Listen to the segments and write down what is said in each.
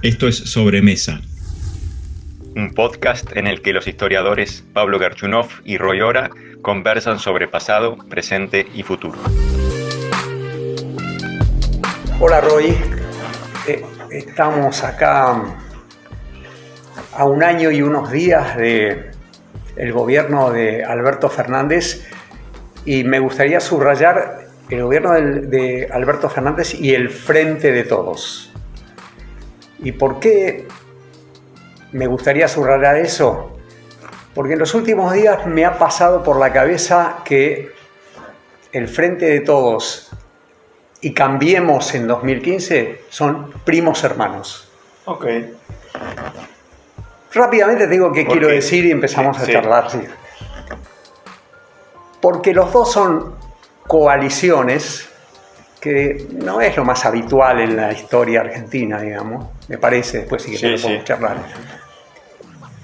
Esto es Sobremesa, un podcast en el que los historiadores Pablo Garchunov y Roy Ora conversan sobre pasado, presente y futuro. Hola Roy, estamos acá a un año y unos días del gobierno de Alberto Fernández y me gustaría subrayar el gobierno de Alberto Fernández y el Frente de Todos. ¿Y por qué me gustaría subrayar eso? Porque en los últimos días me ha pasado por la cabeza que el Frente de Todos y Cambiemos en 2015 son primos hermanos. Ok. Rápidamente te digo qué quiero decir y empezamos a charlar. Sí. Porque los dos son coaliciones que no es lo más habitual en la historia argentina, digamos, me parece, después sí que podemos charlar.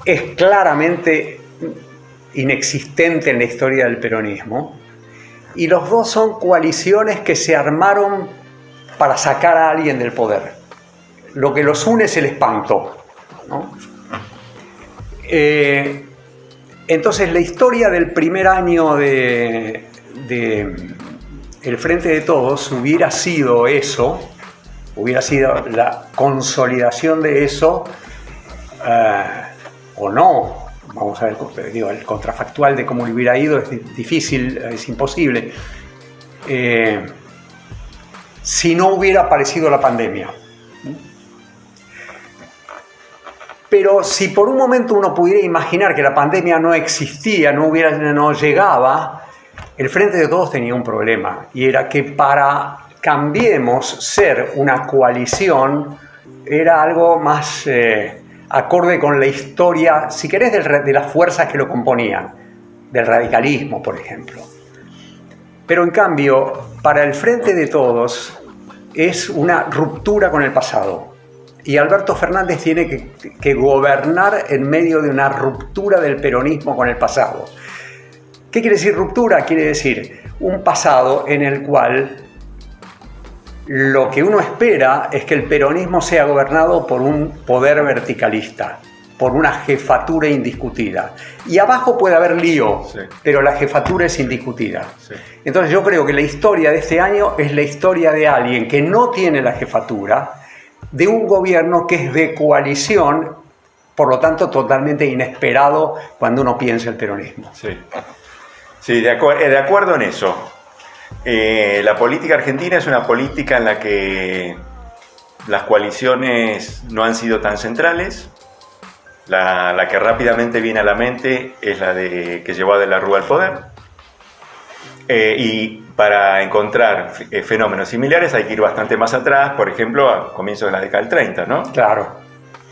Es claramente inexistente en la historia del peronismo y los dos son coaliciones que se armaron para sacar a alguien del poder. Lo que los une es el espanto, ¿no? Entonces la historia del primer año de el Frente de Todos hubiera sido eso, hubiera sido la consolidación de eso, o no. Vamos a ver, digo, el contrafactual de cómo le hubiera ido es difícil, es imposible. Si no hubiera aparecido la pandemia. Pero si por un momento uno pudiera imaginar que la pandemia no existía, no llegaba, el Frente de Todos tenía un problema, y era que para Cambiemos ser una coalición era algo más acorde con la historia, si querés, de las fuerzas que lo componían, del radicalismo, por ejemplo. Pero en cambio, para el Frente de Todos es una ruptura con el pasado. Y Alberto Fernández tiene que gobernar en medio de una ruptura del peronismo con el pasado. ¿Qué quiere decir ruptura? Quiere decir un pasado en el cual lo que uno espera es que el peronismo sea gobernado por un poder verticalista, por una jefatura indiscutida. Y abajo puede haber lío, sí, pero la jefatura es indiscutida. Sí. Entonces yo creo que la historia de este año es la historia de alguien que no tiene la jefatura, de un gobierno que es de coalición, por lo tanto totalmente inesperado cuando uno piensa el peronismo. Sí, sí, de acuerdo en eso. La política argentina es una política en la que las coaliciones no han sido tan centrales. La que rápidamente viene a la mente es la que llevó a De la Rúa al poder. Y para encontrar fenómenos similares hay que ir bastante más atrás, por ejemplo, a comienzos de la década del 30, ¿no? Claro,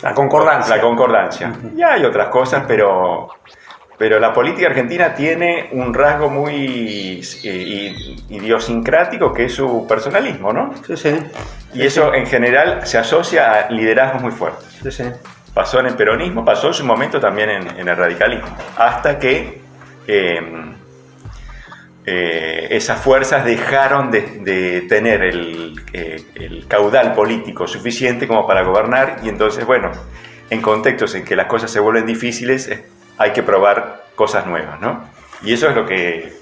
la concordancia. La concordancia. Y hay otras cosas, pero la política argentina tiene un rasgo muy idiosincrático que es su personalismo, ¿no? Sí, sí. Y eso en general se asocia a liderazgos muy fuertes. Sí, sí. Pasó en el peronismo, pasó en su momento también en el radicalismo, hasta que esas fuerzas dejaron de tener el caudal político suficiente como para gobernar, y entonces, bueno, en contextos en que las cosas se vuelven difíciles, hay que probar cosas nuevas, ¿no? Y eso es lo que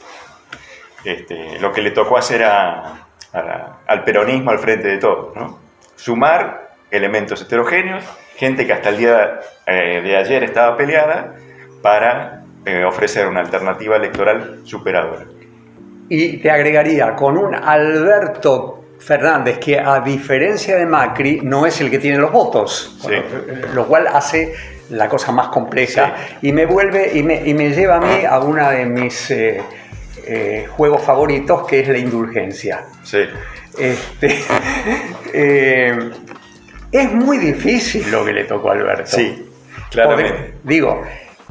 le tocó hacer al peronismo, al Frente de Todos, ¿no? Sumar elementos heterogéneos, gente que hasta el día de ayer estaba peleada, para ofrecer una alternativa electoral superadora. Y te agregaría, con un Alberto Fernández que, a diferencia de Macri, no es el que tiene los votos, sí, lo cual hace la cosa más compleja, sí, y me lleva a mí a uno de mis juegos favoritos, que es la indulgencia. Sí. Es muy difícil lo que le tocó a Alberto. Sí, claramente.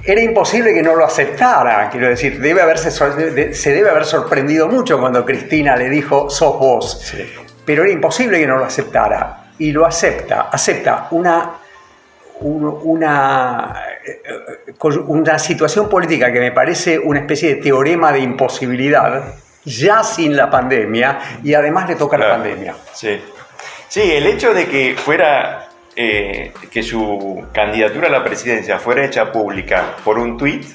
Era imposible que no lo aceptara, quiero decir, se debe haber sorprendido mucho cuando Cristina le dijo, sos vos. Sí. Pero era imposible que no lo aceptara, y lo acepta una situación política que me parece una especie de teorema de imposibilidad, ya sin la pandemia, y además le toca la pandemia. Sí. Sí, el hecho de que fuera que su candidatura a la presidencia fuera hecha pública por un tuit,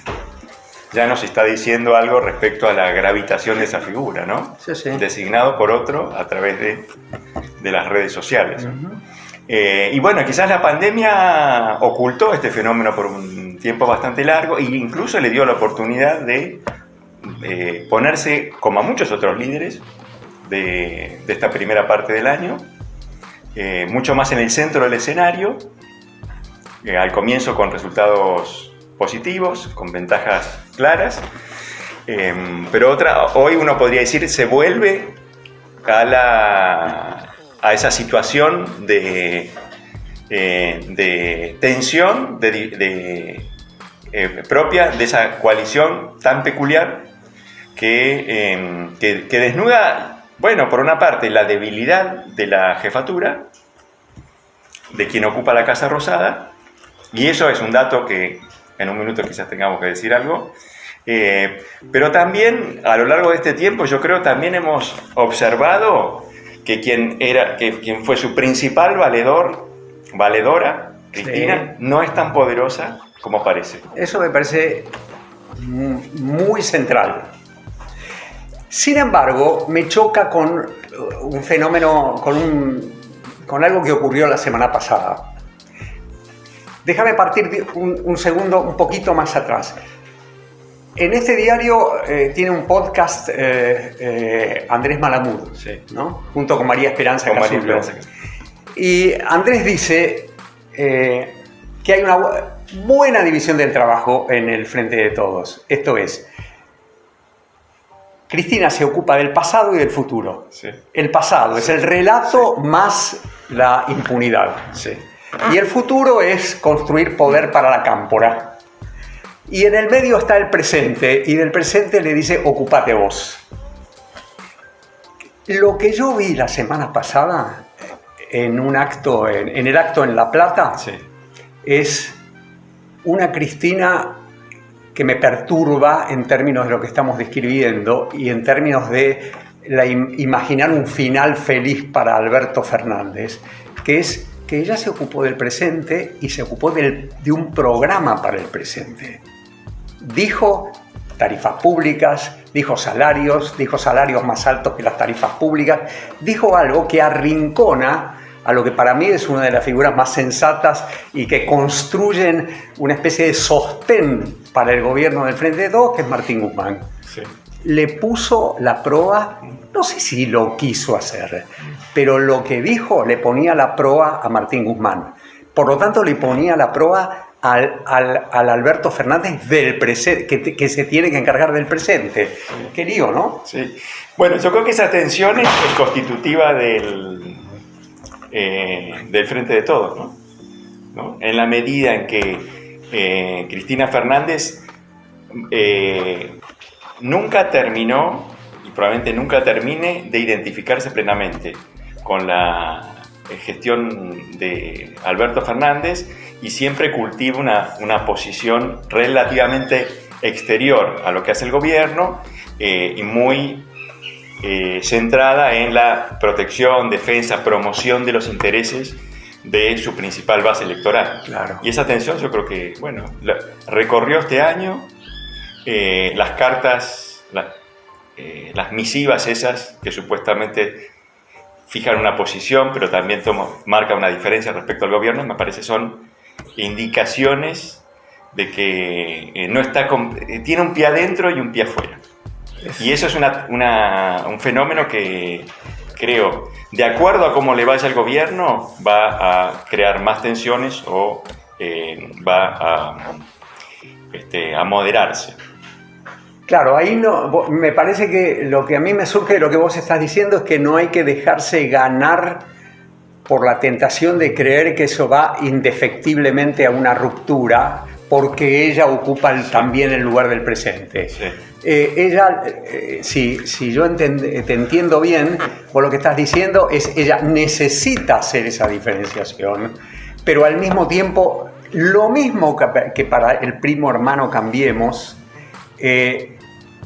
ya nos está diciendo algo respecto a la gravitación de esa figura, ¿no? Sí, sí. Designado por otro a través de las redes sociales. Y bueno, quizás la pandemia ocultó este fenómeno por un tiempo bastante largo e incluso le dio la oportunidad de ponerse, como a muchos otros líderes de esta primera parte del año, mucho más en el centro del escenario, al comienzo con resultados positivos, con ventajas claras, pero hoy uno podría decir se vuelve a esa situación de tensión propia de esa coalición tan peculiar que desnuda, bueno, por una parte la debilidad de la jefatura, de quien ocupa la Casa Rosada, y eso es un dato que en un minuto quizás tengamos que decir algo, pero también a lo largo de este tiempo yo creo también hemos observado que quien fue su principal valedora, Cristina, sí, no es tan poderosa como parece. Eso me parece muy central. Sin embargo, me choca con un fenómeno, con algo que ocurrió la semana pasada. Déjame partir un segundo un poquito más atrás. En este diario tiene un podcast Andrés Malamud, Sí. ¿no? Junto con María Esperanza Con María Casulo. Esperanza. Y Andrés dice que hay una buena división del trabajo en el Frente de Todos. Esto es, Cristina se ocupa del pasado y del futuro. Sí. El pasado es el relato más la impunidad. Sí. Y el futuro es construir poder para la cámpora. Y en el medio está el presente, y del presente le dice, ocupate vos. Lo que yo vi la semana pasada en un acto, en el acto en La Plata, Sí. es una Cristina que me perturba en términos de lo que estamos describiendo y en términos de imaginar un final feliz para Alberto Fernández, que es que ella se ocupó del presente y se ocupó de un programa para el presente. Dijo tarifas públicas, dijo salarios más altos que las tarifas públicas, dijo algo que arrincona a lo que para mí es una de las figuras más sensatas y que construyen una especie de sostén para el gobierno del Frente de Todos, que es Martín Guzmán. Sí. Le puso la proa, no sé si lo quiso hacer, pero lo que dijo le ponía la proa a Martín Guzmán. Por lo tanto, le ponía la proa al Alberto Fernández del presente, que se tiene que encargar del presente. Qué lío, ¿no? Sí. Bueno, yo creo que esa tensión es constitutiva del Frente de Todos, ¿no? En la medida en que Cristina Fernández nunca terminó, y probablemente nunca termine, de identificarse plenamente con la gestión de Alberto Fernández y siempre cultiva una posición relativamente exterior a lo que hace el gobierno y muy centrada en la protección, defensa, promoción de los intereses de su principal base electoral. Claro. Y esa tensión yo creo que, bueno, recorrió este año las cartas, las misivas esas que supuestamente fijan una posición, pero también marcan una diferencia respecto al gobierno, me parece son indicaciones de que no está tiene un pie adentro y un pie afuera. Y eso es un fenómeno que creo, de acuerdo a cómo le vaya al gobierno, va a crear más tensiones o va a moderarse. Claro, ahí no, me parece que lo que a mí me surge de lo que vos estás diciendo es que no hay que dejarse ganar por la tentación de creer que eso va indefectiblemente a una ruptura, porque ella ocupa también el lugar del presente. Sí. Ella, si yo te entiendo bien, vos lo que estás diciendo es ella necesita hacer esa diferenciación, pero al mismo tiempo, lo mismo que para el primo hermano Cambiemos,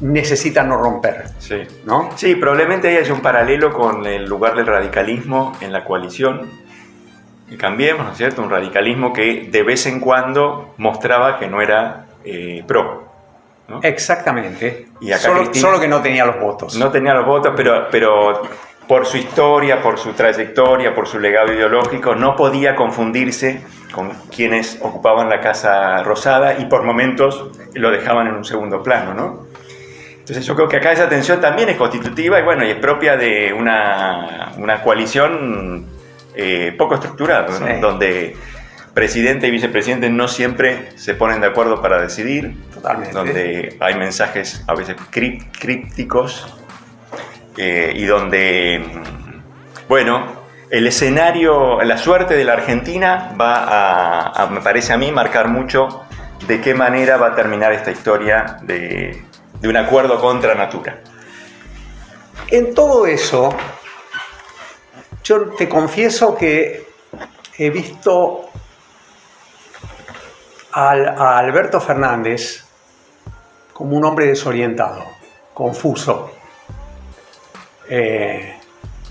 necesita no romper. Sí. ¿No? Sí, probablemente hay un paralelo con el lugar del radicalismo en la coalición Cambiemos, ¿no es cierto? Un radicalismo que de vez en cuando mostraba que no era pro, ¿no? Exactamente. Y acá Solo que no tenía los votos. No tenía los votos, pero por su historia, por su trayectoria, por su legado ideológico, no podía confundirse con quienes ocupaban la Casa Rosada y por momentos lo dejaban en un segundo plano, ¿no? Entonces yo creo que acá esa tensión también es constitutiva y bueno, y es propia de una coalición poco estructurada, ¿no? Sí. Donde presidente y vicepresidente no siempre se ponen de acuerdo para decidir. Totalmente. Donde hay mensajes a veces crípticos y donde, bueno, el escenario, la suerte de la Argentina va me parece a mí, marcar mucho de qué manera va a terminar esta historia de un acuerdo contra natura. En todo eso, yo te confieso que he visto a Alberto Fernández como un hombre desorientado, confuso,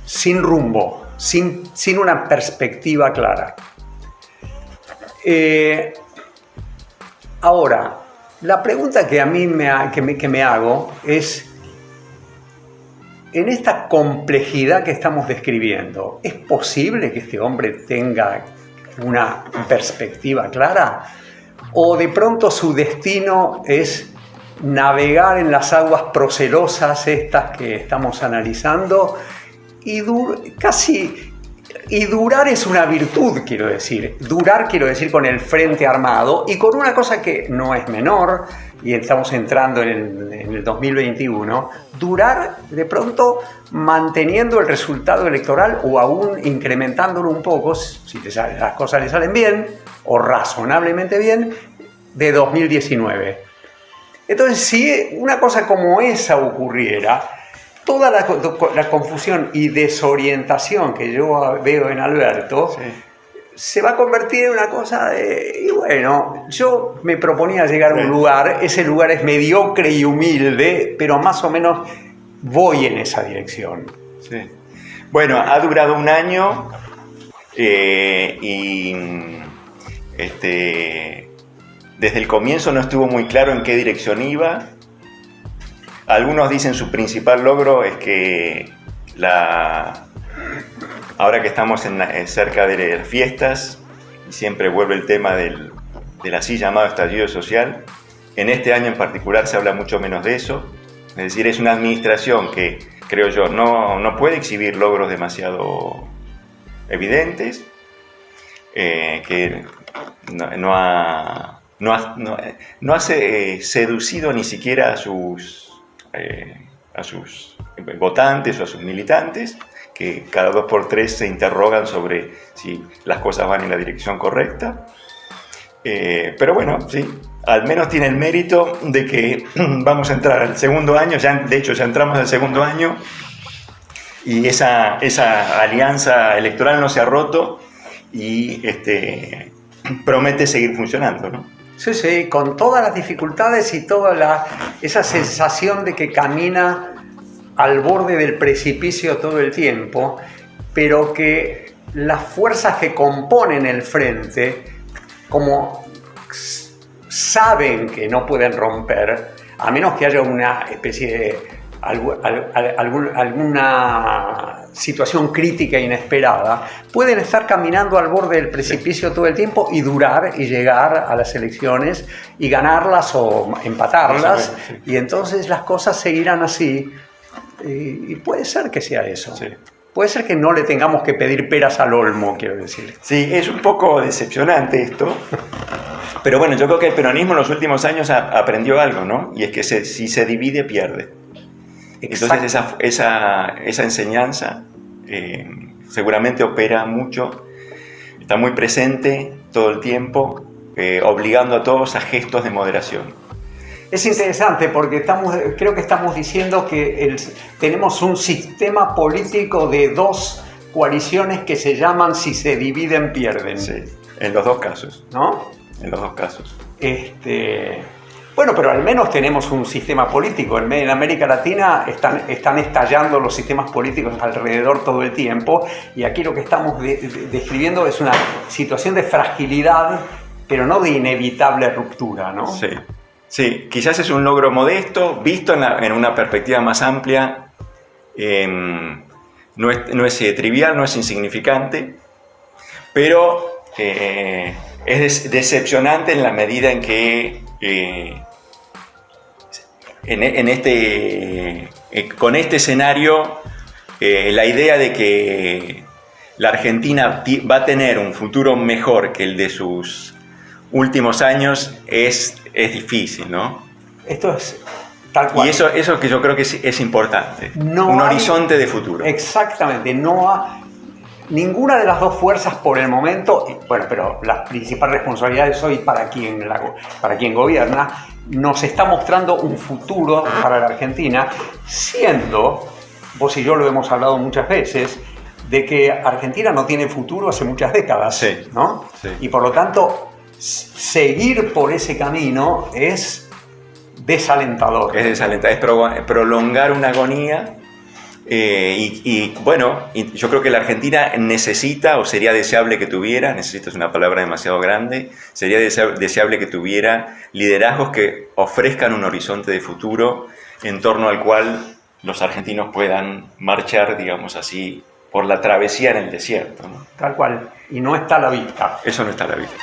sin rumbo, sin una perspectiva clara. Ahora, la pregunta que a mí me hago es, en esta complejidad que estamos describiendo, ¿es posible que este hombre tenga una perspectiva clara? ¿O de pronto su destino es navegar en las aguas procelosas estas que estamos analizando y durar es una virtud, quiero decir. Durar, quiero decir, con el frente armado y con una cosa que no es menor, y estamos entrando en el 2021, durar de pronto manteniendo el resultado electoral o aún incrementándolo un poco, si las cosas le salen bien o razonablemente bien, de 2019. Entonces, si una cosa como esa ocurriera, toda la confusión y desorientación que yo veo en Alberto, sí, se va a convertir en una cosa de... Y bueno, yo me proponía llegar a un lugar, ese lugar es mediocre y humilde, pero más o menos voy en esa dirección. Sí. Bueno, ha durado un año y desde el comienzo no estuvo muy claro en qué dirección iba. Algunos dicen su principal logro es que ahora que estamos cerca de las fiestas, y siempre vuelve el tema del así llamado estallido social, en este año en particular se habla mucho menos de eso. Es decir, es una administración que, creo yo, no puede exhibir logros demasiado evidentes, que no ha seducido ni siquiera a sus votantes o a sus militantes, que cada 2 por 3 se interrogan sobre si las cosas van en la dirección correcta. Pero bueno, sí, al menos tiene el mérito de que vamos a entrar al segundo año, de hecho ya entramos al segundo año, y esa alianza electoral no se ha roto y promete seguir funcionando, ¿no? Sí, sí, con todas las dificultades y toda esa sensación de que camina al borde del precipicio todo el tiempo, pero que las fuerzas que componen el frente, como saben que no pueden romper, a menos que haya una especie de alguna situación crítica e inesperada, pueden estar caminando al borde del precipicio todo el tiempo y durar y llegar a las elecciones y ganarlas o empatarlas, y entonces las cosas seguirán así, y puede ser que sea eso. Sí. Puede ser que no le tengamos que pedir peras al olmo, quiero decir. Sí, es un poco decepcionante esto, pero bueno, yo creo que el peronismo en los últimos años aprendió algo, ¿no? Y es que si se divide, pierde. Entonces esa enseñanza seguramente opera mucho, está muy presente todo el tiempo, obligando a todos a gestos de moderación. Es interesante porque creo que estamos diciendo que tenemos un sistema político de 2 coaliciones que se llaman si se dividen, pierden. Sí, en los 2 casos. ¿No? En los 2 casos. Bueno, pero al menos tenemos un sistema político. En América Latina están estallando los sistemas políticos alrededor todo el tiempo, y aquí lo que estamos describiendo es una situación de fragilidad, pero no de inevitable ruptura, ¿no? Sí, sí, quizás es un logro modesto, visto en una perspectiva más amplia. No es trivial, no es insignificante, pero es decepcionante en la medida en que con este escenario la idea de que la Argentina va a tener un futuro mejor que el de sus últimos años es difícil, ¿no? Esto es tal cual. Y eso que yo creo que es importante, No un hay horizonte de futuro. Exactamente, ninguna de las dos fuerzas por el momento, bueno, pero la principal responsabilidad es hoy para quien gobierna, nos está mostrando un futuro para la Argentina, siendo, vos y yo lo hemos hablado muchas veces, de que Argentina no tiene futuro hace muchas décadas, Sí, ¿no? sí. Y por lo tanto, seguir por ese camino es desalentador. Es desalentador, es prolongar una agonía. Bueno, yo creo que la Argentina necesita, o sería deseable que tuviera, necesita es una palabra demasiado grande, sería deseable que tuviera liderazgos que ofrezcan un horizonte de futuro en torno al cual los argentinos puedan marchar, digamos así, por la travesía en el desierto, ¿no? Tal cual, y no está a la vista. Eso no está a la vista.